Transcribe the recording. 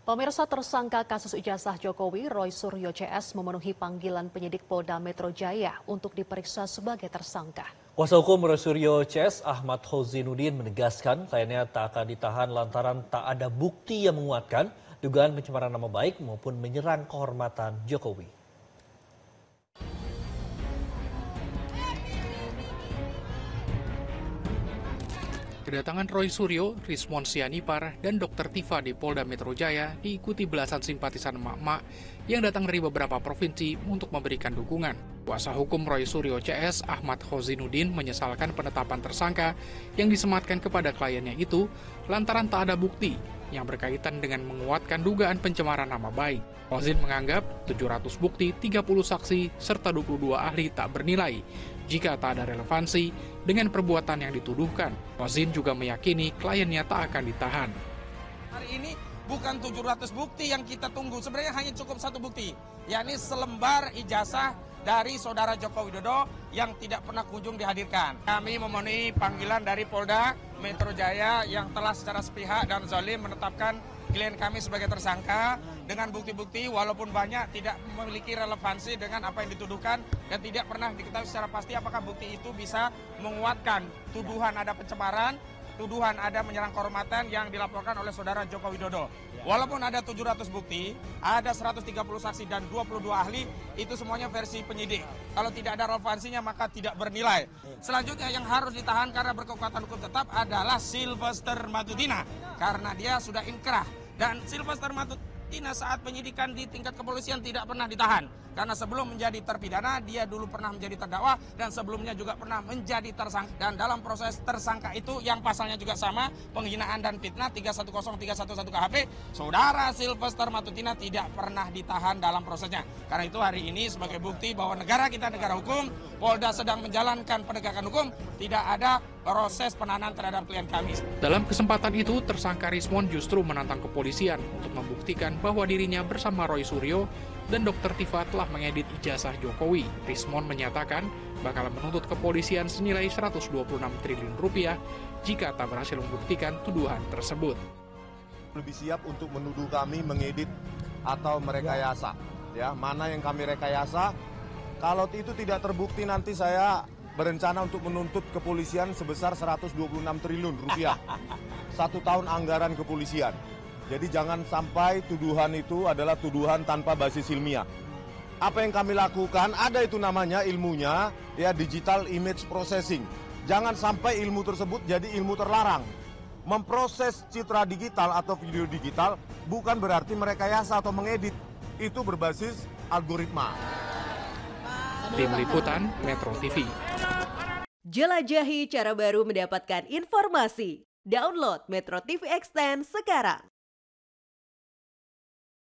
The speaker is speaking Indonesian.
Pemirsa, tersangka kasus ijazah Jokowi, Roy Suryo CS, memenuhi panggilan penyidik Polda Metro Jaya untuk diperiksa sebagai tersangka. Kuasa hukum Roy Suryo CS, Ahmad Hozinuddin, menegaskan kliennya tak akan ditahan lantaran tak ada bukti yang menguatkan dugaan pencemaran nama baik maupun menyerang kehormatan Jokowi. Kedatangan Roy Suryo, Rismon Sianipar, dan Dr. Tifa di Polda Metro Jaya diikuti belasan simpatisan emak-emak yang datang dari beberapa provinsi untuk memberikan dukungan. Kuasa hukum Roy Suryo CS, Ahmad Hozinuddin, menyesalkan penetapan tersangka yang disematkan kepada kliennya itu lantaran tak ada bukti yang berkaitan dengan menguatkan dugaan pencemaran nama baik. Hozin menganggap 700 bukti, 30 saksi, serta 22 ahli tak bernilai jika tak ada relevansi dengan perbuatan yang dituduhkan. Hozin juga meyakini kliennya tak akan ditahan. Hari ini bukan 700 bukti yang kita tunggu, sebenarnya hanya cukup satu bukti, yakni selembar ijazah dari saudara Joko Widodo yang tidak pernah kunjung dihadirkan. Kami memenuhi panggilan dari Polda Metro Jaya yang telah secara sepihak dan zalim menetapkan klien kami sebagai tersangka dengan bukti-bukti walaupun banyak tidak memiliki relevansi dengan apa yang dituduhkan dan tidak pernah diketahui secara pasti apakah bukti itu bisa menguatkan tuduhan ada pencemaran, tuduhan ada menyerang kehormatan yang dilaporkan oleh saudara Joko Widodo. Walaupun ada 700 bukti, ada 130 saksi dan 22 ahli, itu semuanya versi penyidik. Kalau tidak ada relevansinya maka tidak bernilai. Selanjutnya yang harus ditahan karena berkekuatan hukum tetap adalah Sylvester Matutina, karena dia sudah inkrah. Dan Sylvester Matutina saat penyidikan di tingkat kepolisian tidak pernah ditahan. Karena sebelum menjadi terpidana, dia dulu pernah menjadi terdakwa dan sebelumnya juga pernah menjadi tersangka. Dan dalam proses tersangka itu yang pasalnya juga sama, penghinaan dan fitnah 310311 KHP, saudara Sylvester Matutina tidak pernah ditahan dalam prosesnya. Karena itu hari ini sebagai bukti bahwa negara kita negara hukum, Polda sedang menjalankan penegakan hukum, tidak ada proses penahanan terhadap klien kami. Dalam kesempatan itu, tersangka Rismon justru menantang kepolisian untuk membuktikan bahwa dirinya bersama Roy Suryo dan Dr. Tifa telah mengedit ijazah Jokowi. Rismon menyatakan bakal menuntut kepolisian senilai 126 triliun rupiah jika tak berhasil membuktikan tuduhan tersebut. Lebih siap untuk menuduh kami mengedit atau merekayasa. Ya, mana yang kami rekayasa? Kalau itu tidak terbukti nanti saya berencana untuk menuntut kepolisian sebesar 126 triliun rupiah. 1 tahun anggaran kepolisian. Jadi jangan sampai tuduhan itu adalah tuduhan tanpa basis ilmiah. Apa yang kami lakukan, ada itu namanya ilmunya, ya, digital image processing. Jangan sampai ilmu tersebut jadi ilmu terlarang. Memproses citra digital atau video digital bukan berarti merekayasa atau mengedit. Itu berbasis algoritma. Tim Liputan Metro TV. Jelajahi cara baru mendapatkan informasi. Download Metro TV Extend sekarang.